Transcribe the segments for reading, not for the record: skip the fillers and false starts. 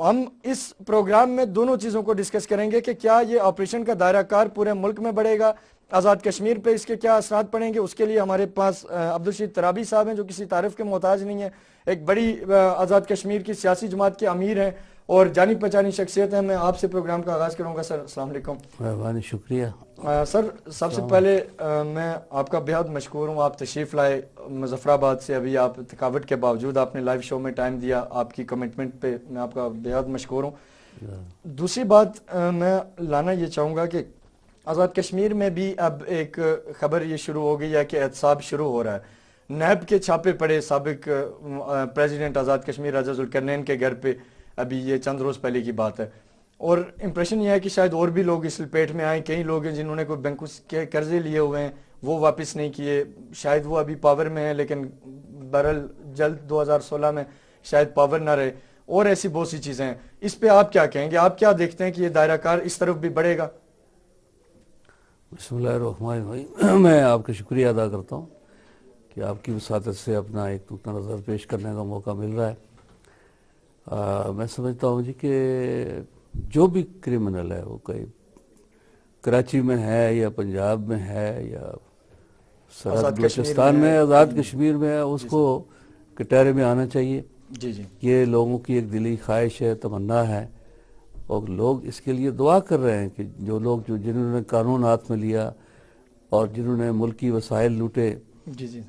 ہم اس پروگرام میں دونوں چیزوں کو ڈسکس کریں گے کہ کیا یہ آپریشن کا دائرہ کار پورے ملک میں بڑھے گا, آزاد کشمیر پہ اس کے کیا اثرات پڑیں گے. اس کے لیے ہمارے پاس عبدالرشید ترابی صاحب ہیں جو کسی تعریف کے محتاج نہیں ہیں, ایک بڑی آزاد کشمیر کی سیاسی جماعت کے امیر ہیں اور جانی پہچانی شخصیت ہیں. میں آپ سے پروگرام کا آغاز کروں گا. سر السلام علیکم. مہربانی, شکریہ. سر سب سے پہلے میں آپ کا بہت مشکور ہوں, آپ تشریف لائے مظفر آباد سے, ابھی آپ تھکاوٹ کے باوجود آپ نے لائیو شو میں ٹائم دیا, آپ کی کمٹمنٹ پہ میں آپ کا بہت مشکور ہوں. دوسری بات میں لانا یہ چاہوں گا کہ آزاد کشمیر میں بھی اب ایک خبر یہ شروع ہو گئی ہے کہ احتساب شروع ہو رہا ہے. نیب کے چھاپے پڑے سابق پریزیڈنٹ آزاد کشمیر راجہ ذوالقرنین کے گھر پہ, ابھی یہ چند روز پہلے کی بات ہے, اور امپریشن یہ ہے کہ شاید اور بھی لوگ اس لپیٹ میں آئیں. کئی لوگ ہیں جنہوں نے کوئی بینکوں کے قرضے لیے ہوئے ہیں وہ واپس نہیں کیے, شاید وہ ابھی پاور میں ہیں لیکن بہرحال جلد 2016 میں شاید پاور نہ رہے, اور ایسی بہت سی چیزیں ہیں. اس پہ آپ کیا کہیں گے, آپ کیا دیکھتے ہیں کہ یہ دائرہ کار اس طرف بھی بڑھے گا؟ بسم اللہ الرحمن الرحیم. میں آپ کا شکریہ ادا کرتا ہوں کہ آپ کی وساطت سے اپنا ایک نقطہ نظر پیش کرنے کا موقع مل رہا ہے. میں سمجھتا ہوں جی کہ جو بھی کرمنل ہے وہ کہیں کراچی میں ہے یا پنجاب میں ہے یا سرحد بلوچستان میں, آزاد کشمیر میں ہے, اس کو کٹہرے میں آنا چاہیے. جی جی, یہ لوگوں کی ایک دلی خواہش ہے, تمنا ہے, اور لوگ اس کے لیے دعا کر رہے ہیں کہ جو لوگ جنہوں نے قانون ہاتھ میں لیا اور جنہوں نے ملکی وسائل لوٹے, جی جی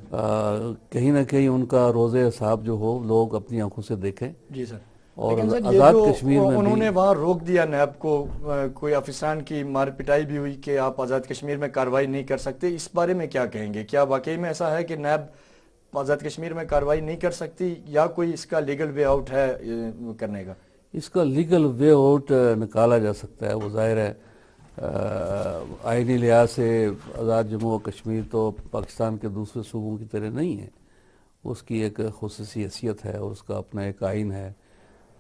کہیں نہ کہیں ان کا روز حساب جو ہو لوگ اپنی آنکھوں سے دیکھیں. جی سر. اور لیکن سر آزاد یہ کشمیر جو میں انہوں بھی نے وہاں روک دیا نیب کو, کوئی افسران کی مار پٹائی بھی ہوئی کہ آپ آزاد کشمیر میں کارروائی نہیں کر سکتے, اس بارے میں کیا کہیں گے؟ کیا واقعی میں ایسا ہے کہ نیب آزاد کشمیر میں کارروائی نہیں کر سکتی, یا کوئی اس کا لیگل وے آؤٹ ہے کرنے کا؟ اس کا لیگل وے آؤٹ نکالا جا سکتا ہے. وہ ظاہر ہے آئینی لحاظ سے آزاد جموں و کشمیر تو پاکستان کے دوسرے صوبوں کی طرح نہیں ہے. اس کی ایک خصوصی حیثیت ہے اور اس کا اپنا ایک آئین ہے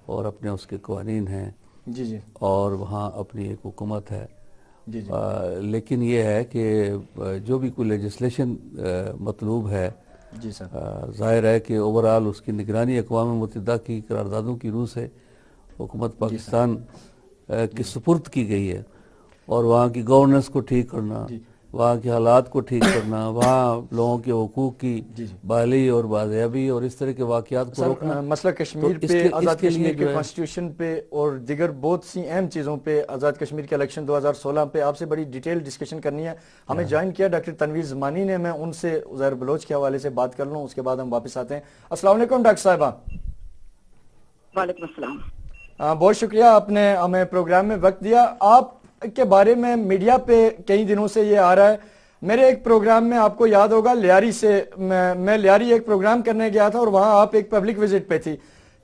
اور اپنے اس کے قوانین ہیں. جی جی, اور وہاں اپنی ایک حکومت ہے. جی جی, لیکن یہ ہے کہ جو بھی کوئی لیجسلیشن مطلوب ہے, جی سر, ظاہر ہے کہ اوورآل اس کی نگرانی اقوام متحدہ کی قراردادوں کی روح سے حکومت پاکستان کی سپرد کی گئی ہے, اور وہاں کی گورننس کو ٹھیک کرنا, وہاں کے حالات کو ٹھیک کرنا, وہاں لوگوں کے حقوق کی بحالی اور بازیابی اور اس طرح کے واقعات کو روکنا. مسئلہ کشمیر پہ, آزاد کشمیر کے کانسٹیٹیوشن پہ اور دیگر بہت سی اہم چیزوں پہ, آزاد کشمیر کے الیکشن 2016 پہ آپ سے بڑی ڈیٹیل ڈسکشن کرنی ہے. ہمیں جوائن کیا ڈاکٹر تنویر زمانی نے, میں ان سے عزیر بلوچ کے حوالے سے بات کر لوں, اس کے بعد ہم واپس آتے ہیں. السلام علیکم ڈاکٹر صاحبہ. وعلیکم السلام. بہت شکریہ آپ نے ہمیں پروگرام میں وقت دیا. آپ کے بارے میں میڈیا پہ کئی دنوں سے یہ آ رہا ہے. میرے ایک پروگرام میں آپ کو یاد ہوگا لیاری سے, میں لیاری ایک پروگرام کرنے گیا تھا اور وہاں آپ ایک پبلک وزٹ پہ تھی.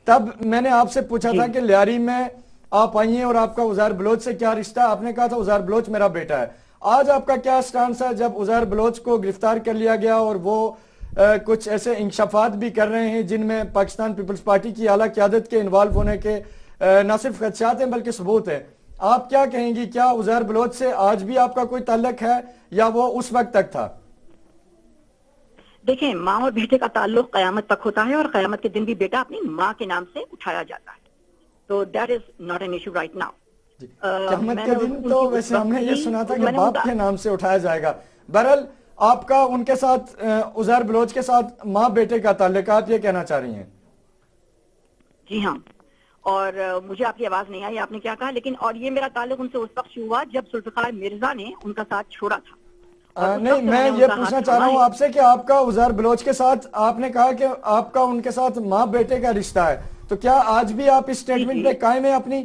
تب میں نے آپ سے پوچھا تھا کہ لیاری میں آپ آئی ہیں اور آپ کا عزیر بلوچ سے کیا رشتہ, آپ نے کہا تھا عزیر بلوچ میرا بیٹا ہے. آج آپ کا کیا سٹانس ہے جب عزیر بلوچ کو گرفتار کر لیا گیا اور وہ کچھ ایسے انکشافات بھی کر رہے ہیں جن میں پاکستان پیپلز پارٹی کی اعلیٰ قیادت کے انوالو ہونے کے نہ صرف خدشات ہیں بلکہ ثبوت ہیں؟ آپ کیا کہیں گی, کیا عزیر بلوچ سے آج بھی آپ کا کوئی تعلق ہے یا وہ اس وقت تک تھا؟ دیکھیں, ماں اور بیٹے کا تعلق قیامت تک ہوتا ہے, اور قیامت کے دن بھی بیٹا اپنی ماں کے نام سے اٹھایا جاتا ہے. تو that is not an issue right now. قیامت کے دن تو ویسے ہم نے یہ سنا تھا کہ باپ کے نام سے اٹھایا جائے گا. بہرحال آپ کا ان کے ساتھ, عزیر بلوچ کے ساتھ ماں بیٹے کا تعلق, آپ یہ کہنا چاہ رہی ہیں؟ جی ہاں, اور مجھے آپ کی آواز نہیں آئی آپ نے کیا کہا, لیکن اور یہ میرا تعلق ان سے اس وقت ہوا جب ذوالفقار مرزا نے ان کا ساتھ چھوڑا تھا. نہیں, میں یہ پوچھنا چاہ رہا ہوں آپ سے کہ آپ کا عزیر بلوچ کے ساتھ, آپ نے کہا کہ آپ کا ان کے ساتھ ماں بیٹے کا رشتہ ہے, تو کیا آج بھی آپ اس سٹیٹمنٹ پہ قائم ہیں اپنی؟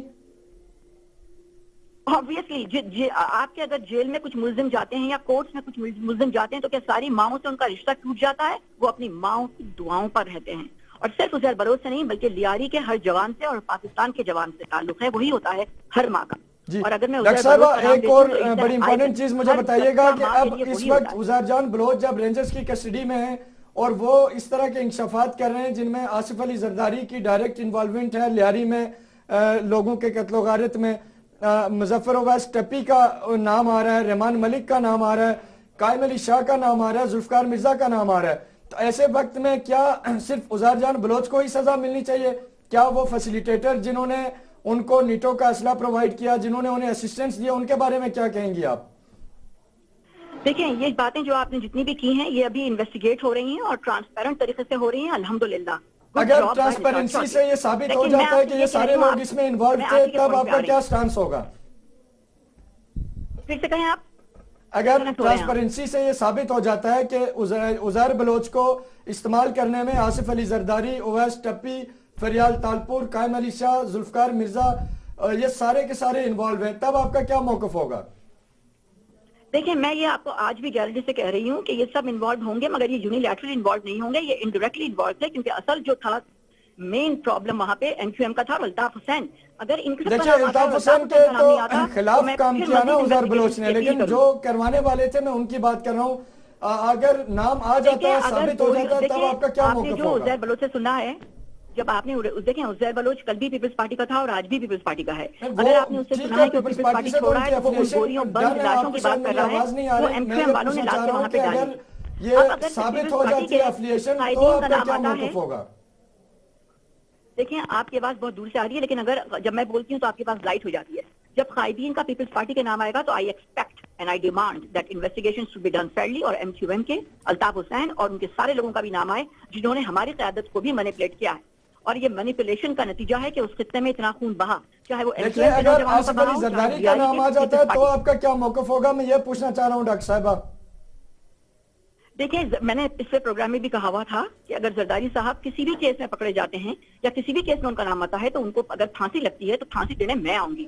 obviously آپ کے اگر جیل میں کچھ ملزم جاتے ہیں یا کورٹس میں کچھ ملزم جاتے ہیں تو کیا ساری ماؤں سے ان کا رشتہ ٹوٹ جاتا ہے؟ وہ اپنی ماؤں کی دعاؤں پر رہتے ہیں. اور صرف عزیر بلوچ سے نہیں بلکہ لیاری کے ہر جوان سے اور پاکستان کے جوان سے تعلق ہے, وہی ہوتا ہے ہر ماں کا. جی اور اگر میں ڈاکٹر صاحبہ ایک اور بڑی امپورٹنٹ چیز مجھے بتائیے گا کہ اب اس وقت عزیر جان بلوچ جب رینجرز کی کسٹڈی میں ہیں اور وہ اس طرح کے انکشافات کر رہے ہیں جن میں آصف علی زرداری کی ڈائریکٹ انوالومنٹ ہے لیاری میں لوگوں کے قتل و غارت میں, مظفر اویس ٹپی کا نام آ رہا ہے, رحمان ملک کا نام آ رہا ہے, قائم علی شاہ کا نام آ رہا ہے, ذوالفقار مرزا کا نام آ رہا ہے. تو ایسے وقت میں کیا صرف عزیر جان بلوچ کو ہی سزا ملنی چاہیے کیا وہ فیسیلیٹیٹر جنہوں نے ان کو نیٹو کا اسلحہ پرووائڈ کیا, جنہوں نے انہیں اسسٹنس دیا, ان کے بارے میں کیا کہیں گی آپ؟ دیکھیں یہ باتیں جو آپ نے جتنی بھی کی ہیں یہ ابھی انویسٹیگیٹ ہو رہی ہیں اور ٹرانسپیرنٹ طریقے سے ہو رہی ہیں الحمدللہ. اگر ٹرانسپیرنسی سے یہ ثابت ہو جاتا ہے کہ یہ سارے لوگ اس میں انوالو تھے, تب آپ کا کیا سٹانس ہوگا؟ پھر سے کہیں آپ. اگر ٹرانسپیرنسی سے یہ ثابت ہو جاتا ہے کہ عزیر بلوچ کو استعمال کرنے میں آصف علی زرداری, اویس ٹپی, فریال تالپور, قائم علی شاہ, ذوالفقار مرزا یہ سارے کے سارے انوالو ہیں, تب آپ کا کیا موقف ہوگا؟ دیکھیں میں یہ آپ کو آج بھی گیرنٹی سے کہہ رہی ہوں کہ یہ سب انوالو ہوں گے, مگر یہ یونیلیٹرل انوالو نہیں ہوں گے, یہ انڈائریکٹلی انوالو تھے, کیونکہ اصل جو تھا مین پرابلم وہاں پہ این کیو ایم کا تھا الطاف حسین. اگر ان کے دیکھیں الطاف حسین کے تو خلاف کام کیا نا عزیر بلوچ نے, لیکن جو کروانے والے تھے میں ان کی بات کر رہا ہوں. اگر نام آ جاتا ہے, ثابت ہو جاتا ہے, تب آپ کا کیا موقف جو ہوگا؟ عزیر بلوچ سے سنا ہے, جب آپ نے دیکھیں عزیر بلوچ کل بھی پیپلز پارٹی کا تھا اور آج بھی پیپلز پارٹی کا ہے. اگر آپ نے اس سے سنا ہے کہ پیپلز پارٹی چھوڑا ہے تو وہ ان گولیوں بند لاشوں کی بات کر رہا ہے, وہ ایم کیو ایم والوں نے لا کے وہاں پہ ڈالی. یہ ثابت ہو جاتی ہے افیلیشن, تو آپ کا کیا موقف ہوگا؟ دیکھیں آپ کی آواز بہت دور سے آ رہی ہے, لیکن اگر جب میں بولتی ہوں تو آپ کے پاس لائٹ ہو جاتی ہے. جب قائدین کا پیپلز پارٹی کے نام آئے گا تو I expect and I demand that investigation should be done fairly, اور ایم کیو ایم کے الطاف حسین اور ان کے سارے لوگوں کا بھی نام آئے جنہوں نے ہماری قیادت کو بھی مینیپولیٹ کیا ہے. اور یہ مینیپولیشن کا نتیجہ ہے کہ اس خطے میں اتنا خون بہا, چاہے وہ دیکھیں اگر آصف علی زرداری کا نام آ جاتا ہے تو آپ کا کیا موقف ہوگا؟ میں یہ پوچھنا چاہ رہا ہوں ڈاکٹر صاحبہ. دیکھیں میں نے پچھلے پروگرام میں بھی کہا ہوا تھا کہ اگر زرداری صاحب کسی بھی کیس میں پکڑے جاتے ہیں یا کسی بھی کیس میں ان کا نام آتا ہے تو ان کو اگر پھانسی لگتی ہے تو پھانسی دینے میں آؤں گی.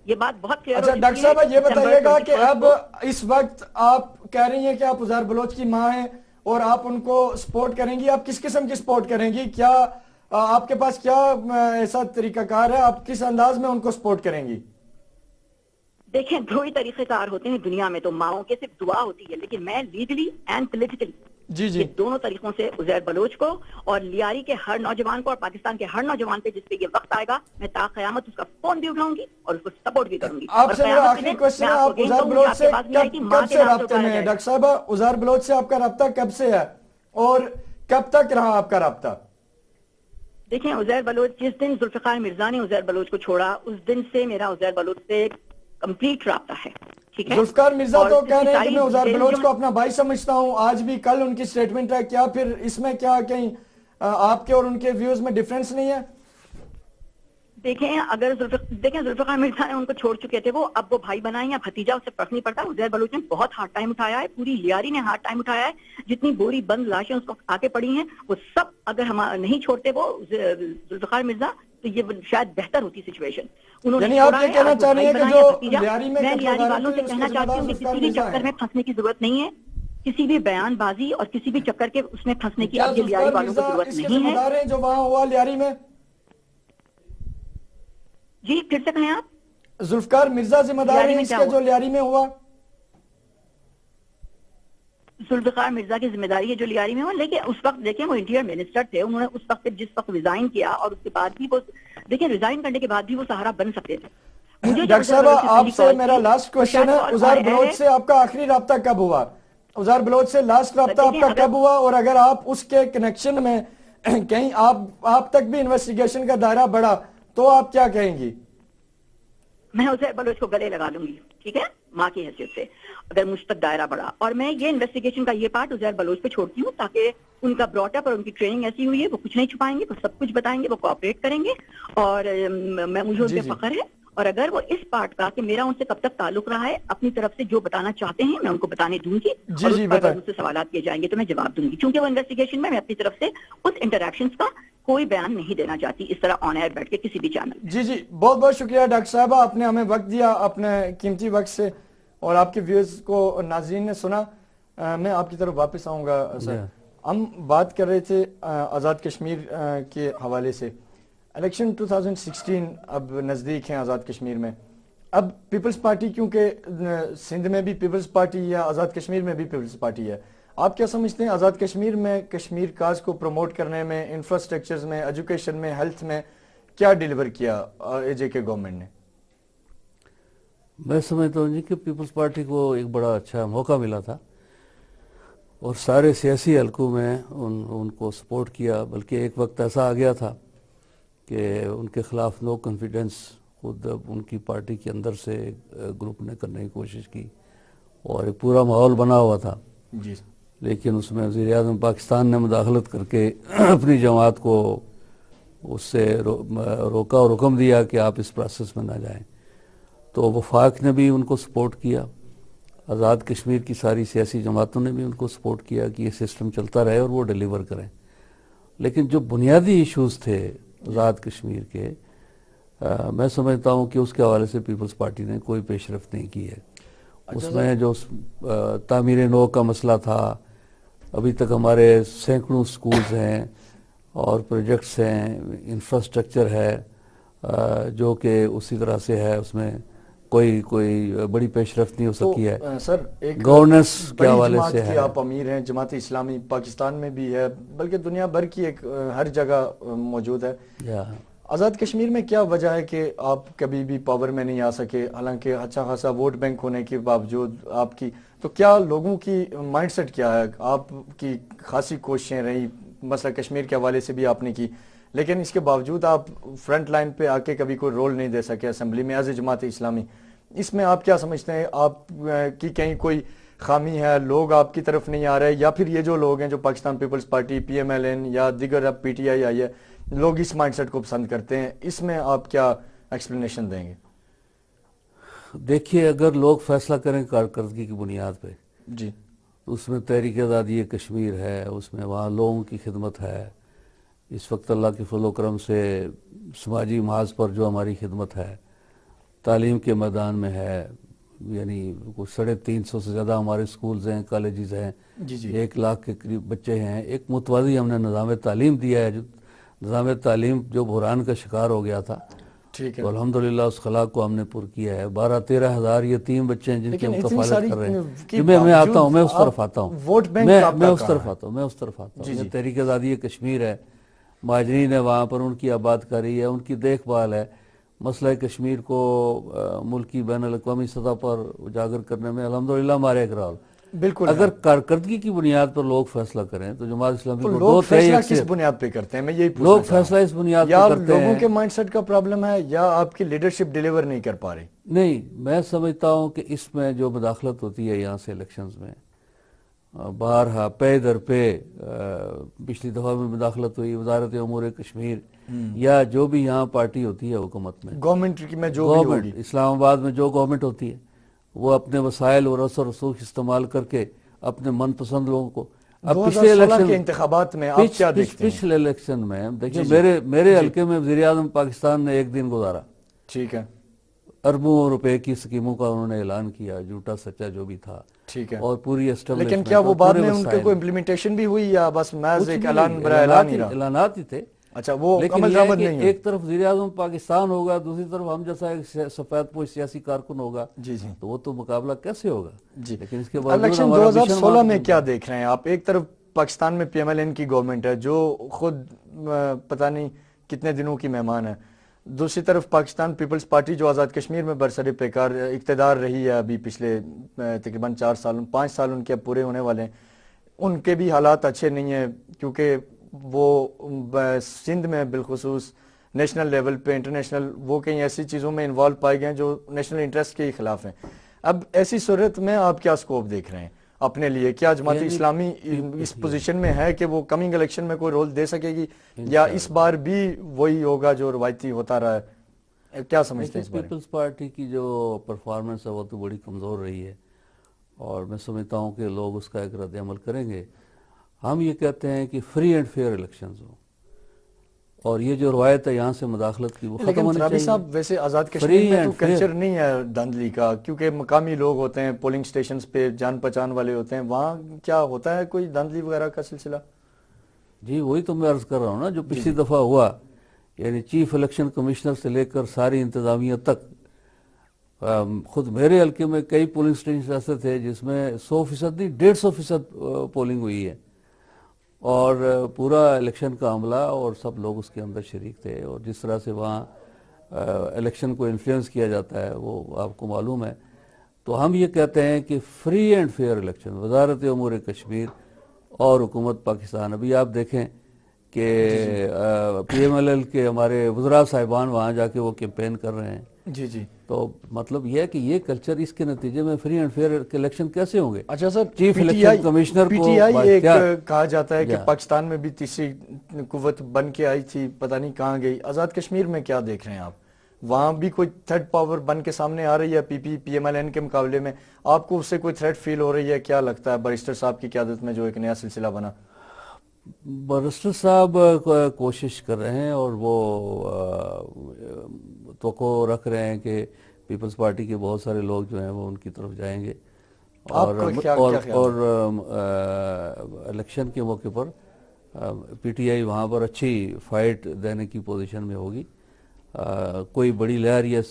یہ بات بہت کلیئر. اچھا ڈاکٹر صاحبہ یہ بتائیے گا کہ اب اس وقت آپ کہہ رہی ہیں کہ آپ عزیر بلوچ کی ماں ہیں اور آپ ان کو سپورٹ کریں گی, آپ کس قسم کی سپورٹ کریں گی؟ کیا آپ کے پاس کیا ایسا طریقہ کار ہے, آپ کس انداز میں ان کو سپورٹ کریں گی؟ دیکھیں دو ہی طریقے کار ہوتے ہیں دنیا میں, تو ماؤں کے صرف دعا ہوتی ہے, لیکن میں لیگلی اینڈ پولیٹیکلی جی دونوں طریقوں سے عزیر بلوچ کو اور لیاری کے ہر نوجوان کو اور پاکستان کے ہر نوجوان پہ جس پہ یہ وقت آئے گا, میں تا قیامت اس کا فون بھی اٹھاؤں گی اور اس کو سپورٹ بھی کروں گی. آپ سے میرا آخری کوشچن ہے, آپ عزیر بلوچ سے کب سے رابطے میں ہیں؟ ڈاکٹر صاحبہ عزیر بلوچ سے آپ کا رابطہ کب سے ہے اور کب تک رہا آپ کا رابطہ؟ دیکھیں عزیر بلوچ جس دن ذوالفقار مرزا نے عزیر بلوچ کو چھوڑا اس دن سے میرا عزیر بلوچ سے کمپلیٹ رابطہ ہے. ذوالفقار مرزا تو کہہ رہے ہیں کہ میں عزیر بلوچ کو اپنا بھائی سمجھتا ہوں, آج بھی کل ان کی سٹیٹمنٹ ہے, کیا پھر اس میں کیا کہیں آپ کے اور ان کے ویوز میں ڈیفرنس نہیں ہے؟ دیکھیں اگر ذوالفقار مرزا نے ان کو چھوڑ چکے تھے, وہ اب وہ بھائی بنائیں یا بھتیجا, اس سے فرق نہیں پڑتا. عزیر بلوچ نے بہت ہارڈ ٹائم اٹھایا ہے, پوری لیاری نے ہارڈ ٹائم اٹھایا ہے, جتنی بوری بند لاشیں اس کو آگے پڑی ہیں وہ سب اگر ہم نہیں چھوڑتے وہ ذوالفقار مرزا تو یہ شاید بہتر ہوتی سچویشن. یعنی آپ یہ کہنا چاہ رہی ہیں کہ جو لیاری میں میں لیاری والوں سے کہنا چاہتی ہوں کہ کسی بھی چکر میں پھنسنے کی ضرورت نہیں ہے, کسی بھی بیان بازی اور کسی بھی چکر کے اس میں پھنسنے کی اب لیاری والوں کو ضرورت نہیں ہے. جو وہاں ہوا لیاری میں, جی پھر سے کہیں آپ. ذوالفقار مرزا ذمہ دار ہیں اس کے جو لیاری میں ہوا؟ ذوالفقار مرزا کی ذمہ داری ہے جو لیاری میں ہوا, لیکن اس وقت دیکھیں وہ انٹیریئر منسٹر تھے, انہوں نے اس وقت جس وقت ریزائن کیا اور اس کے بعد بھی وہ دیکھیں ریزائن کرنے کے بعد بھی وہ سہارا بن سکتے تھے. ڈاکٹر صاحبہ آپ سے میرا لاسٹ کوشچن ہے, عزیر بلوچ سے آپ کا آخری رابطہ کب ہوا؟ عزیر بلوچ سے لاسٹ رابطہ آپ کا کب ہوا, اور اگر آپ اس کے کنیکشن میں کہیں آپ تک بھی انویسٹیگیشن کا دائرہ بڑھا تو آپ کیا کہیں گی؟ میں عزیر بلوچ کو گلے لگا لوں گی, ٹھیک ہے, ماں کی حیثیت سے, اگر مجھ تک دائرہ بڑھا. اور میں یہ انویسٹیگیشن کا یہ پارٹ عزیر بلوچ پہ چھوڑتی ہوں تاکہ ان کا براٹ اپ اور ان کی ٹریننگ ایسی ہوئی ہے, وہ کچھ نہیں چھپائیں گے, وہ سب کچھ بتائیں گے, وہ کوآپریٹ کریں گے, اور مجھے ان پہ فخر ہے. اور اگر وہ اس پارٹ کا کہ میرا ان سے کب تک تعلق رہا ہے اپنی طرف سے جو بتانا چاہتے ہیں میں ان کو بتانے دوں گی, اور اس پر مجھ سے سوالات کیے جائیں گے تو میں جواب دوں گی, کیونکہ وہ انویسٹیگیشن میں اپنی طرف سے اس انٹریکشنز کا کوئی بیان نہیں دینا چاہتی اس طرح آن ایئر بیٹھ کے کسی بھی چینل. جی بہت بہت شکریہ ڈاکٹر صاحبہ, آپ نے ہمیں وقت دیا اپنے قیمتی وقت سے اور آپ کے ویوز کو ناظرین نے سنا. میں آپ کی طرف واپس آؤں گا سر. ہم بات کر رہے تھے آزاد کشمیر کے حوالے سے. الیکشن 2016 اب نزدیک ہیں آزاد کشمیر میں. اب پیپلز پارٹی کیونکہ سندھ میں بھی پیپلز پارٹی یا آزاد کشمیر میں بھی پیپلز پارٹی ہے, آپ کیا سمجھتے ہیں آزاد کشمیر میں کشمیر کاز کو پروموٹ کرنے میں, انفراسٹرکچرز میں, ایجوکیشن میں, ہیلتھ میں کیا ڈیلیور کیا اے جے کے گورنمنٹ نے؟ میں سمجھتا ہوں جی کہ پیپلز پارٹی کو ایک بڑا اچھا موقع ملا تھا اور سارے سیاسی حلقوں میں ان کو سپورٹ کیا, بلکہ ایک وقت ایسا آ گیا تھا کہ ان کے خلاف نو کانفیڈنس خود ان کی پارٹی کے اندر سے گروپ نے کرنے کی کوشش کی اور ایک پورا ماحول بنا ہوا تھا، جی لیکن اس میں وزیر اعظم پاکستان نے مداخلت کر کے اپنی جماعت کو اس سے روکا اور حکم دیا کہ آپ اس پروسیس میں نہ جائیں. تو وفاق نے بھی ان کو سپورٹ کیا، آزاد کشمیر کی ساری سیاسی جماعتوں نے بھی ان کو سپورٹ کیا کہ یہ سسٹم چلتا رہے اور وہ ڈیلیور کریں. لیکن جو بنیادی ایشوز تھے آزاد کشمیر کے، میں سمجھتا ہوں کہ اس کے حوالے سے پیپلز پارٹی نے کوئی پیش رفت نہیں کی ہے. اس میں جو تعمیر نو کا مسئلہ تھا، ابھی تک ہمارے سینکڑوں سکولز ہیں اور پروجیکٹس ہیں، انفراسٹرکچر ہے جو کہ اسی طرح سے ہے، اس میں کوئی بڑی پیش رفت نہیں ہو سکی ہے. سر ایک گورننس کے بڑی حوالے جماعت سے کی ہے. آپ امیر ہیں، جماعت اسلامی پاکستان میں بھی ہے بلکہ دنیا بھر کی ایک ہر جگہ موجود ہے. آزاد کشمیر میں کیا وجہ ہے کہ آپ کبھی بھی پاور میں نہیں آ سکے، حالانکہ اچھا خاصا ووٹ بینک ہونے کے باوجود آپ کی، تو کیا لوگوں کی مائنڈ سیٹ کیا ہے؟ آپ کی خاصی کوششیں رہی، مسئلہ کشمیر کے حوالے سے بھی آپ نے کی، لیکن اس کے باوجود آپ فرنٹ لائن پہ آ کے کبھی کوئی رول نہیں دے سکے اسمبلی میں ایز اے جماعت اسلامی. اس میں آپ کیا سمجھتے ہیں؟ آپ کی کہیں کوئی خامی ہے، لوگ آپ کی طرف نہیں آ رہے، یا پھر یہ جو لوگ ہیں جو Pakistan peoples party, P M L N یا دیگر اب پی ٹی آئی ہے، لوگ اس مائنڈ سیٹ کو پسند کرتے ہیں، اس میں آپ کیا ایکسپلینیشن دیں گے؟ دیکھیے، اگر لوگ فیصلہ کریں کارکردگی کی بنیاد پہ، جی تو اس میں تحریک آزادی کشمیر ہے، اس میں وہاں لوگوں کی خدمت ہے. اس وقت اللہ کے فضل و کرم سے سماجی محاذ پر جو ہماری خدمت ہے، تعلیم کے میدان میں ہے، یعنی 350 سے زیادہ ہمارے سکولز ہیں، کالجز ہیں، جی 1 لاکھ کے قریب بچے ہیں. ایک متوازی ہم نے نظام تعلیم دیا ہے، جو نظام تعلیم جو بحران کا شکار ہو گیا تھا، ٹھیک ہے. تو الحمدللہ اس خلا کو ہم نے پر کیا ہے. 12-13 ہزار یتیم بچے ہیں جن کی ہم کفالت کر رہے ہیں. میں آتا ہوں، میں اس طرف آتا ہوں، ووٹ بینک میں اس طرف آتا ہوں. یہ تحریک آزادی کشمیر ہے، مہاجرین ہے وہاں پر، ان کی آباد کاری ہے، ان کی دیکھ بھال ہے. مسئلہ کشمیر کو ملکی بین الاقوامی سطح پر اجاگر کرنے میں الحمدللہ ہمارے اقرار. بالکل. اگر کارکردگی کی بنیاد پر لوگ فیصلہ کریں تو جماعت اسلامی کو لوگ فیصلہ کس بنیاد پہ کرتے ہیں؟ میں یہی پوچھنا لوگ فیصلہ اس بنیاد پہ کرتے ہیں، لوگوں کے مائنڈ سیٹ کا پرابلم ہے یا آپ کی لیڈرشپ ڈیلیور نہیں کر پا رہی؟ نہیں، میں سمجھتا ہوں کہ اس میں جو مداخلت ہوتی ہے یہاں سے الیکشنز میں، بارہا پے در پہ پچھلی دفعہ میں مداخلت ہوئی وزارت امور کشمیر یا جو بھی یہاں پارٹی ہوتی ہے حکومت میں، گورنمنٹ میں جو بھی ہوگی، اسلام آباد میں جو گورنمنٹ ہوتی ہے، وہ اپنے وسائل اور اثر رسوخ استعمال کر کے اپنے من پسند لوگوں کو، اب پچھلے الیکشن کے انتخابات میں آپ کیا دیکھتے ہیں؟ پچھلے الیکشن میں دیکھیں، میرے حلقے میں وزیر اعظم پاکستان نے 1 دن گزارا، ٹھیک ہے، اربوں روپے کی سکیموں کا انہوں نے اعلان کیا، جھوٹا سچا جو بھی تھا، ٹھیک ہے، اور پوری اسٹیبلشمنٹ. لیکن کیا وہ بعد میں ان کے کوئی امپلیمنٹیشن بھی ہوئی یا بس محض ایک اعلان برائے اعلان ہی رہا؟ اعلانات ہی تھے. اچھا، وہ لیکن عمل یہ درآمد ہے نہیں کہ ایک طرف وزیر اعظم پاکستان ہوگا، دوسری طرف ہم جیسا ایک سفید پوش سیاسی کارکن ہوگا، جی جی، تو وہ تو مقابلہ کیسے ہوگا؟ جی. لیکن اس کے بعد الیکشن 2016 میں کیا دیکھ رہے ہیں آپ؟ ایک طرف پاکستان میں پی ایم ایل این کی گورنمنٹ ہے جو خود پتہ نہیں کتنے دنوں کی مہمان ہے، دوسری طرف پاکستان پیپلز پارٹی جو آزاد کشمیر میں برسر پیکار اقتدار رہی ہے ابھی پچھلے تقریباً 5 سال ان کے پورے ہونے والے ہیں. ان کے بھی حالات اچھے نہیں ہیں کیونکہ وہ سندھ میں بالخصوص نیشنل لیول پہ، انٹرنیشنل، وہ کئی ایسی چیزوں میں انوالو پائے گئے جو نیشنل انٹرسٹ کے خلاف ہیں. اب ایسی صورت میں آپ کیا سکوپ دیکھ رہے ہیں اپنے لیے؟ کیا جماعت اسلامی اس پوزیشن میں ہے کہ وہ کمنگ الیکشن میں کوئی رول دے سکے گی، یا اس بار بھی وہی ہوگا جو روایتی ہوتا رہا ہے؟ کیا سمجھتے ہیں اس بارے میں؟ پیپلز پارٹی کی جو پرفارمنس ہے وہ تو بڑی کمزور رہی ہے، اور میں سمجھتا ہوں کہ لوگ اس کا ایک رد عمل کریں گے. ہم یہ کہتے ہیں کہ فری اینڈ فیئر الیکشنز ہوں، اور یہ جو روایت ہے یہاں سے مداخلت کی وہ ختم ہونی چاہیے. صاحب ویسے آزاد کشمیر میں تو کلچر نہیں ہے دھاندلی کا، کیونکہ مقامی لوگ ہوتے ہیں، پولنگ سٹیشنز پہ جان پہچان والے ہوتے ہیں، وہاں کیا ہوتا ہے کوئی دھاندلی وغیرہ کا سلسلہ؟ جی وہی تو میں عرض کر رہا ہوں نا، جو پچھلی دفعہ ہوا، یعنی چیف الیکشن کمشنر سے لے کر ساری انتظامیہ تک. خود میرے حلقے میں کئی پولنگ اسٹیشن ایسے تھے جس میں 100% نہیں 150% پولنگ ہوئی ہے، اور پورا الیکشن کا عملہ اور سب لوگ اس کے اندر شریک تھے، اور جس طرح سے وہاں الیکشن کو انفلوئنس کیا جاتا ہے وہ آپ کو معلوم ہے. تو ہم یہ کہتے ہیں کہ فری اینڈ فیئر الیکشن، وزارت امور کشمیر اور حکومت پاکستان. ابھی آپ دیکھیں کہ پی ایم ایل ایل کے ہمارے وزراء صاحبان وہاں جا کے وہ کیمپین کر رہے ہیں. جی جی. تو مطلب یہ ہے کہ یہ کلچر اس کے نتیجے میں فری اینڈ فیئر الیکشن کیسے ہوں گے؟ اچھا سر, چیف الیکشن کمشنر پی کو ٹی آئی ایک کہا جاتا ہے کہ جی. پاکستان میں بھی تیسری قوت بن کے آئی تھی, پتہ نہیں کہاں گئی. آزاد کشمیر میں کیا دیکھ رہے ہیں آپ؟ وہاں بھی کوئی تھرڈ پاور بن کے سامنے آ رہی ہے پی ایم ایل این کے مقابلے میں؟ آپ کو اس سے کوئی تھریٹ فیل ہو رہی ہے؟ کیا لگتا ہے بیرسٹر صاحب کی قیادت میں جو ایک نیا سلسلہ بنا؟ بیرسٹر صاحب کوشش کر رہے ہیں اور وہ توقع رکھ رہے ہیں کہ پیپلز پارٹی کے بہت سارے لوگ جو ہیں وہ ان کی طرف جائیں گے, اور الیکشن کے موقع پر پی ٹی آئی وہاں پر اچھی فائٹ دینے کی پوزیشن میں ہوگی. کوئی بڑی لہر یا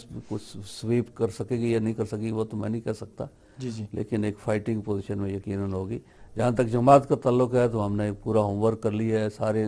سویپ کر سکے گی یا نہیں کر سکے گی وہ تو میں نہیں کہہ سکتا, جی جی, لیکن ایک فائٹنگ پوزیشن میں یقیناً ہوگی. جہاں تک جماعت کا تعلق ہے تو ہم نے پورا ہوم ورک کر لیا ہے. سارے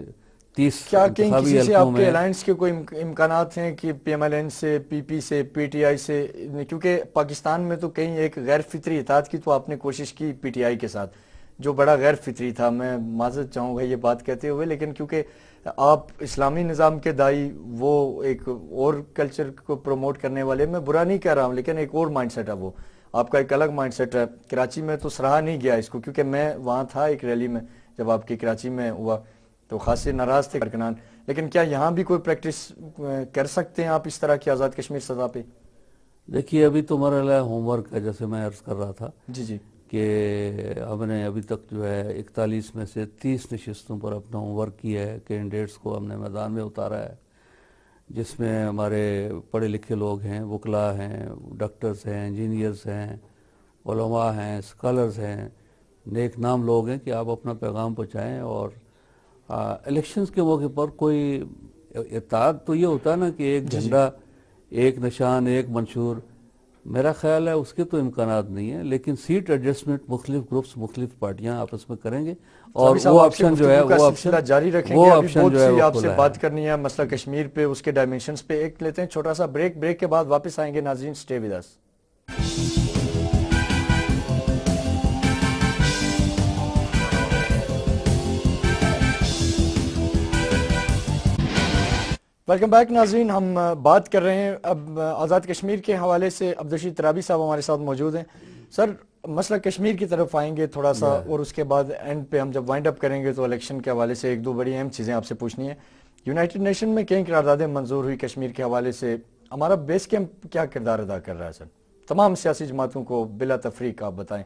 30 کیا کہیں انتخابی کسی سے آپ حلقوں کے میں الائنس کے کوئی امکانات ہیں کہ پی ایم ایل این سے, پی پی سے, پی ٹی آئی سے؟ کیونکہ پاکستان میں تو کہیں ایک غیر فطری اتحاد کی تو آپ نے کوشش کی پی ٹی آئی کے ساتھ, جو بڑا غیر فطری تھا. میں معذرت چاہوں گا یہ بات کہتے ہوئے, لیکن کیونکہ آپ اسلامی نظام کے دائی, وہ ایک اور کلچر کو پروموٹ کرنے والے, میں برا نہیں کہہ رہا ہوں لیکن ایک اور مائنڈ سیٹ ہے, وہ آپ کا ایک الگ مائنڈ سیٹ ہے. کراچی میں تو سراہا نہیں گیا اس کو, کیونکہ میں وہاں تھا ایک ریلی میں جب آپ کی کراچی میں ہوا تو خاصے ناراض تھے کارکنان. لیکن کیا یہاں بھی کوئی پریکٹس کر سکتے ہیں آپ اس طرح کی آزاد کشمیر سطح پہ؟ دیکھیے ابھی تو مرحلہ ہوم ورک ہے, جیسے میں عرض کر رہا تھا جی جی, کہ ہم نے ابھی تک جو ہے 41 میں سے 30 نشستوں پر اپنا ہوم ورک کیا ہے. کینڈیڈیٹس کو ہم نے میدان میں اتارا ہے, جس میں ہمارے پڑھے لکھے لوگ ہیں, وکلاء ہیں, ڈاکٹرز ہیں, انجینئرز ہیں, علماء ہیں, اسکالرز ہیں, نیک نام لوگ ہیں کہ آپ اپنا پیغام پہنچائیں. اور الیکشنز کے موقع پر کوئی اتحاد تو یہ ہوتا ہے نا کہ ایک جھنڈا, ایک نشان, ایک منشور, میرا خیال ہے اس کے تو امکانات نہیں ہیں. لیکن سیٹ ایڈجسٹمنٹ مختلف گروپس, مختلف پارٹیاں آپس میں کریں گے, اور وہ آپشن جو ہے وہ آپشن جاری رکھیں گے. ابھی بہت سی آپ سے بات کرنی ہے مسئلہ کشمیر پہ, اس کے ڈائمینشنز پہ. ایک لیتے ہیں چھوٹا سا بریک کے بعد واپس آئیں گے. ناظرین سٹے ود اس. ویلکم بیک ناظرین, ہم بات کر رہے ہیں اب آزاد کشمیر کے حوالے سے. عبدالرشید ترابی صاحب ہمارے ساتھ موجود ہیں. سر, مسئلہ کشمیر کی طرف آئیں گے تھوڑا سا, اور اس کے بعد اینڈ پہ ہم جب وائنڈ اپ کریں گے تو الیکشن کے حوالے سے ایک دو بڑی اہم چیزیں آپ سے پوچھنی ہیں. یونائٹڈ نیشن میں کئی قراردادیں منظور ہوئی کشمیر کے حوالے سے. ہمارا بیس کیمپ کیا کردار ادا کر رہا ہے سر؟ تمام سیاسی جماعتوں کو بلا تفریق آپ بتائیں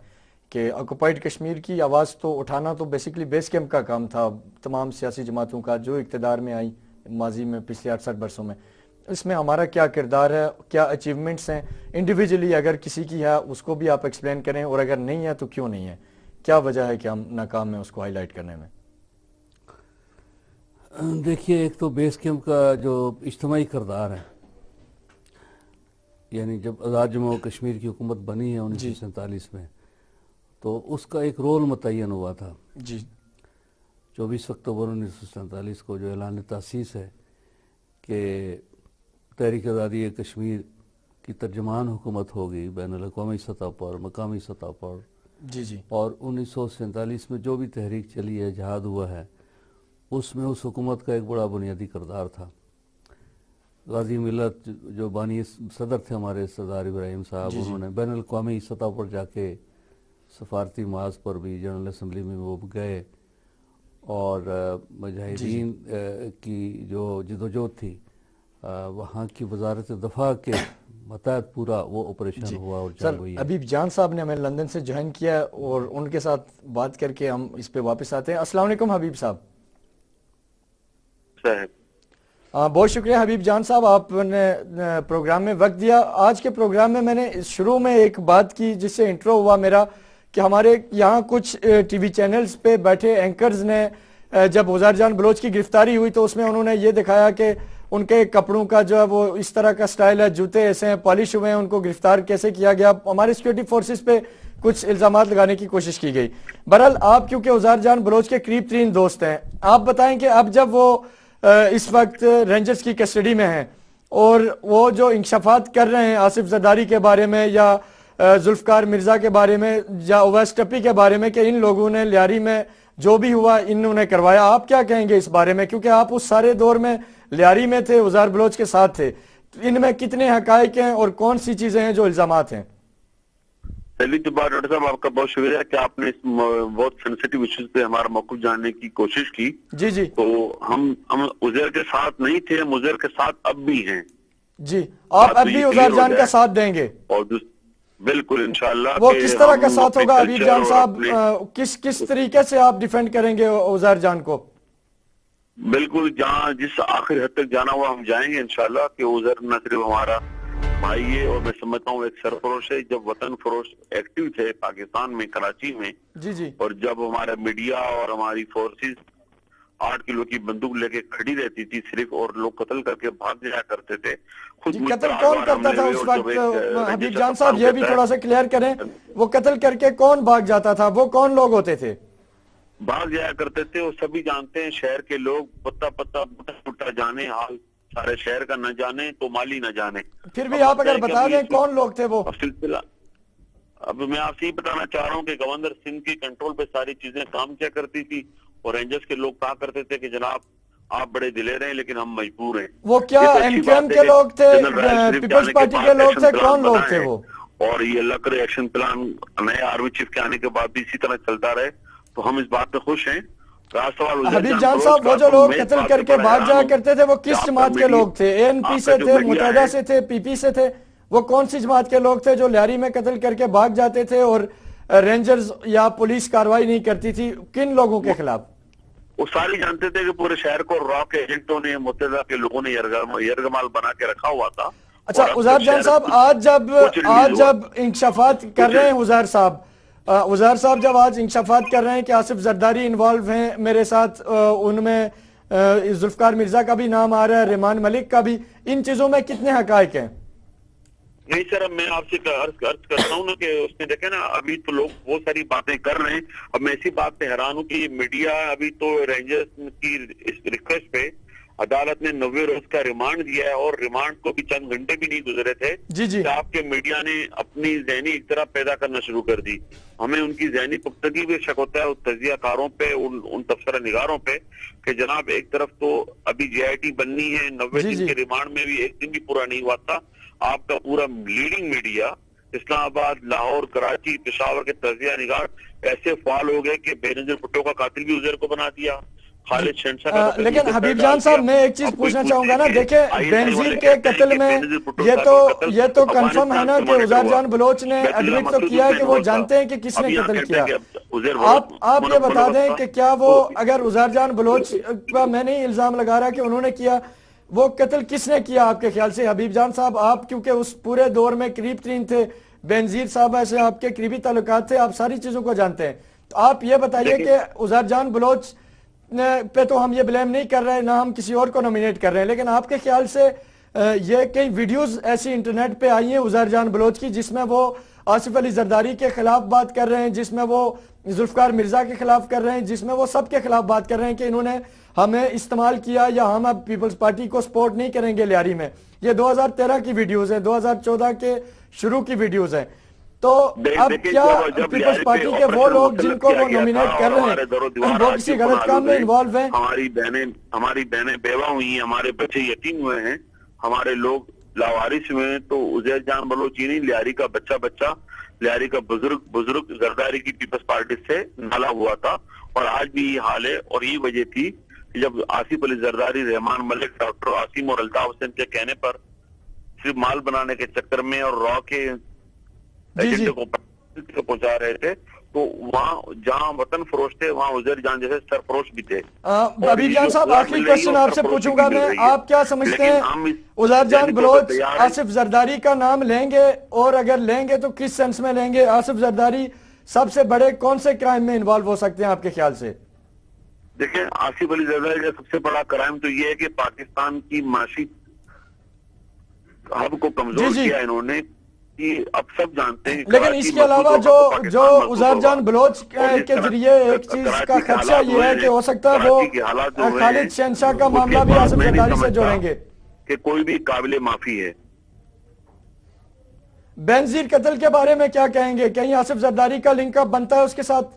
کہ آکوپائڈ کشمیر کی آواز تو اٹھانا تو بیسیکلی بیس کیمپ کا کام تھا تمام سیاسی جماعتوں کا جو اقتدار میں آئی ماضی میں پچھلے 68 برسوں میں. اس میں ہمارا کیا کردار ہے, کیا اچیومنٹس ہیں انڈیویجولی؟ اگر کسی کی ہے اس کو بھی آپ ایکسپلین کریں, اور اگر نہیں ہے تو کیوں نہیں ہے, کیا وجہ ہے کہ ہم ناکام ہیں اس کو ہائی لائٹ کرنے میں؟ دیکھیے, ایک تو بیس کیمپ کا جو اجتماعی کردار ہے, یعنی جب آزاد جموں کشمیر کی حکومت بنی ہے 1947 میں, تو اس کا ایک رول متعین ہوا تھا. جی, 24 اکتوبر 1947 کو جو اعلان تاسیس ہے کہ تحریک آزادی کشمیر کی ترجمان حکومت ہوگی بین الاقوامی سطح پر, مقامی سطح پر. جی جی, اور 1947 میں جو بھی تحریک چلی ہے, جہاد ہوا ہے, اس میں اس حکومت کا ایک بڑا بنیادی کردار تھا. غازی ملت جو بانی صدر تھے ہمارے سردار ابراہیم صاحب, انہوں نے بین الاقوامی سطح پر جا کے سفارتی محاذ پر بھی, جنرل اسمبلی میں وہ گئے, اور مجاہدین کی جو جدوجہد تھی وہاں کی وزارت دفاع کے متحد پورا وہ آپریشن ہوا اور جنگ ہوئی. حبیب جان صاحب نے ہمیں لندن سے جوائن کیا اور ان کے ساتھ بات کر کے ہم اس پہ واپس آتے ہیں. السلام علیکم حبیب صاحب. بہت شکریہ حبیب جان صاحب, آپ نے پروگرام میں وقت دیا. آج کے پروگرام میں میں نے شروع میں ایک بات کی جس سے انٹرو ہوا میرا, کہ ہمارے یہاں کچھ ٹی وی چینلز پہ بیٹھے اینکرز نے جب وزار جان بلوچ کی گرفتاری ہوئی تو اس میں انہوں نے یہ دکھایا کہ ان کے کپڑوں کا جو ہے وہ اس طرح کا سٹائل ہے, جوتے ایسے ہیں, پالش ہوئے ہیں, ان کو گرفتار کیسے کیا گیا. ہمارے سیکورٹی فورسز پہ کچھ الزامات لگانے کی کوشش کی گئی. بہرحال آپ کیونکہ وزار جان بلوچ کے قریب ترین دوست ہیں, آپ بتائیں کہ اب جب وہ اس وقت رینجرز کی کسٹڈی میں ہیں اور وہ جو انکشافات کر رہے ہیں آصف زرداری کے بارے میں یا ذوالفقار مرزا کے بارے میں یا اویس ٹپی کے بارے میں کہ ان لوگوں نے لیاری میں جو بھی ہوا انہوں نے کروایا، آپ کیا کہیں گے اس بارے میں؟ کیونکہ آپ اس سارے دور میں لیاری میں تھے، عزیر بلوچ کے ساتھ تھے، ان میں کتنے حقائق ہیں اور کون سی چیزیں ہیں جو الزامات ہیں؟ پہلی تو بات ڈاکٹر صاحب آپ کا بہت شکریہ کہ آپ نے اس بہت سینسیٹیو ایشوز پہ ہمارا موقف جاننے کی کوشش کی. جی جی تو ہم عزیر کے ساتھ نہیں تھے، ہم عزیر کے ساتھ اب بھی ہیں. جی، آپ اب بھی عزیر جان کا ساتھ دیں گے؟ اور بالکل انشاءاللہ. وہ کس طرح کا ساتھ ہوگا حبیب جان صاحب؟ کس طریقے سے آپ ڈیفینڈ کریں گے عزیر جان کو؟ بالکل جہاں جس آخر حد تک جانا ہوا ہم جائیں گے انشاءاللہ. کہ عزیر نہ صرف ہمارا بھائی ہے اور میں سمجھتا ہوں ایک سرفروش ہے. جب وطن فروش ایکٹیو تھے پاکستان میں، کراچی میں، جی جی، اور جب ہمارا میڈیا اور ہماری فورسز 8 کلو کی بندوق لے کے کھڑی رہتی تھی صرف، اور لوگ قتل کر کے بھاگ جایا کرتے تھے. خود جی، قتل کون کرتا تھا اس وقت حبیب جان صاحب؟ یہ بھی تھوڑا سا کلیئر کریں، وہ قتل کر کے کون بھاگ جاتا تھا؟ وہ کون لوگ ہوتے تھے؟ بھاگ جایا کرتے تھے، وہ سبھی جانتے ہیں. شہر کے لوگ پتا بوٹا جانے، حال سارے شہر کا نہ جانے تو مالی نہ جانے. پھر بھی آپ اگر بتا دیں کون لوگ تھے وہ؟ سلسلہ اب میں آپ سے یہ بتانا چاہ رہا ہوں کہ گورنر سندھ کی کنٹرول پہ ساری چیزیں کام کیا کرتی تھی، اور رینجرز کے لوگ کہا کرتے تھے کہ جناب آپ بڑے دلیر ہیں لیکن ہم مجبور ہیں. وہ کیا ایم کیو ایم کے لوگ تھے، پیپلز پارٹی کے لوگ تھے، کون لوگ تھے وہ؟ اور یہ لکر ایکشن پلان نئے آرمی چیف کے آنے کے بعد بھی اسی طرح چلتا رہے، تو ہم اس بات پہ خوش ہیں. حبیب جان صاحب، وہ جو لوگ قتل کر کے بھاگ جایا کرتے تھے وہ کس جماعت کے لوگ تھے؟ اے این پی سے تھے، متحدہ سے تھے، پی پی سے تھے؟ وہ کون سی جماعت کے لوگ تھے جو لیاری میں قتل کر کے بھاگ جاتے تھے اور رینجرز یا پولیس کاروائی نہیں کرتی تھی؟ کن لوگوں کے خلاف؟ وہ ساری جانتے تھے کہ پورے شہر کو را کے ایجنٹوں نے، متحدہ کے لوگوں نے یرغمال بنا کے رکھا ہوا تھا. اچھا عزیر جان صاحب، آج جب انکشافات کر رہے ہیں عزیر صاحب جب آج انکشافات کر رہے ہیں کہ آصف زرداری انوالو ہیں میرے ساتھ، ان میں ذوالفقار مرزا کا بھی نام آ رہا ہے، ریمان ملک کا بھی، ان چیزوں میں کتنے حقائق ہیں؟ نہیں سر، اب میں آپ سے عرض کرتا ہوں نا کہ اس نے دیکھیں نا، ابھی تو لوگ بہت ساری باتیں کر رہے ہیں. اب میں اسی بات پہ حیران ہوں کہ میڈیا ابھی تو رینجرز کی اس ریکویسٹ پہ عدالت نے 90 روز کا ریمانڈ دیا ہے، اور ریمانڈ کو بھی چند گھنٹے بھی نہیں گزرے تھے جی جی، کہ آپ کے میڈیا نے اپنی ذہنی اختراع پیدا کرنا شروع کر دی. ہمیں ان کی ذہنی پختگی پہ شک ہوتا ہے، ان تجزیہ کاروں پہ، ان تبصرہ نگاروں پہ، کہ جناب ایک طرف تو ابھی جے آئی ٹی بننی ہے، 90 دن کے ریمانڈ میں بھی ایک دن بھی پورا نہیں ہوا تھا. آپ کا پورا لیڈنگ میڈیا اسلام آباد، لاہور، کراچی، پشاور کے تجزیہ نگار ایسے فعال ہو گئے کہ بے نظیر بھٹو کا قاتل بھی عزیر کو بنا دیا، خالد شہنشاہ کا. لیکن حبیب جان صاحب میں ایک چیز پوچھنا چاہوں گا نا، دیکھیں بینظیر کے قتل میں یہ تو کنفرم ہے نا کہ عزیر جان بلوچ نے ایڈمٹ تو کیا ہے کہ وہ جانتے ہیں کہ کس نے قتل کیا. آپ یہ بتا دیں کہ کیا وہ، اگر عزیر جان بلوچ کا میں نہیں الزام لگا رہا کہ انہوں نے کیا، وہ قتل کس نے کیا آپ کے خیال سے؟ حبیب جان صاحب آپ کیونکہ اس پورے دور میں قریب ترین تھے، بینظیر صاحب ایسے آپ کے قریبی تعلقات تھے، آپ ساری چیزوں کو جانتے ہیں، تو آپ یہ بتائیے کہ عزیر جان بلوچ پہ تو ہم یہ بلیم نہیں کر رہے، نہ ہم کسی اور کو نومینیٹ کر رہے ہیں، لیکن آپ کے خیال سے یہ کئی ویڈیوز ایسی انٹرنیٹ پہ آئی ہیں عزیر جان بلوچ کی جس میں وہ آصف علی زرداری کے خلاف بات کر رہے ہیں، جس میں وہ ذوالفقار مرزا کے خلاف کر رہے ہیں، جس میں وہ سب کے خلاف بات کر رہے ہیں کہ انہوں نے ہمیں استعمال کیا یا ہم اب پیپلز پارٹی کو سپورٹ نہیں کریں گے لیاری میں. یہ 2013 کی ویڈیوز ہیں، 2014 کے شروع کی ویڈیوز ہیں. تو اب کیا پیپلز پارٹی کے وہ لوگ جن کو وہ نومینیٹ کر رہے ہیں وہ کسی غلط کام میں انوالو ہیں؟ ہماری بہنیں بیوہ ہوئی ہیں، ہمارے بچے یتیم ہوئے ہیں، ہمارے لوگ لاوارث ہوئے ہیں. تو عزیر جان بلوچ نہیں، لیاری کا بچہ لیاری کا بزرگ زرداری کی پیپلز پارٹی سے نالا ہوا تھا، اور آج بھی یہ حال ہے. اور یہ وجہ تھی کہ جب آصف علی زرداری، رحمان ملک، ڈاکٹر عاصم اور الطاف حسین کے کہنے پر صرف مال بنانے کے چکر میں اور را کے ایجنڈے کو پہنچا رہے تھے، تو وہاں جہاں وطن فروش تھے وہاں عزیر جان جیسے سرفروش بھی تھے. حبیب جان صاحب آخری کوشچن آپ سے پوچھوں گا میں، آپ کیا سمجھتے ہیں عزیر جان بلوچ آصف زرداری کا نام لیں گے، اور اگر لیں گے تو کس سینس میں لیں گے؟ آصف زرداری سب سے بڑے کون سے کرائم میں انوالو ہو سکتے ہیں آپ کے خیال سے؟ دیکھیں آصف علی زرداری کا سب سے بڑا کرائم تو یہ ہے کہ پاکستان کی معاشی ہب کو کمزور کیا انہوں نے. اب سب جانتے ہیں، لیکن اس کے علاوہ جو عزیر جان بلوچ کے ذریعے ایک چیز کا خدشہ یہ ہے کہ ہو سکتا ہے وہ خالد شہنشاہ کا معاملہ بھی آصف زرداری سے جوڑیں گے کہ کوئی بھی قابل معافی ہے. بینظیر قتل کے بارے میں کیا کہیں گے؟ کہیں آصف زرداری کا لنک اپ بنتا ہے اس کے ساتھ؟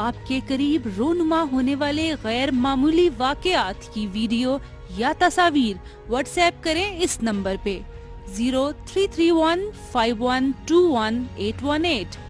آپ کے قریب رونما ہونے والے غیر معمولی واقعات کی ویڈیو یا تصاویر واٹس ایپ کریں اس نمبر پہ 03315121 818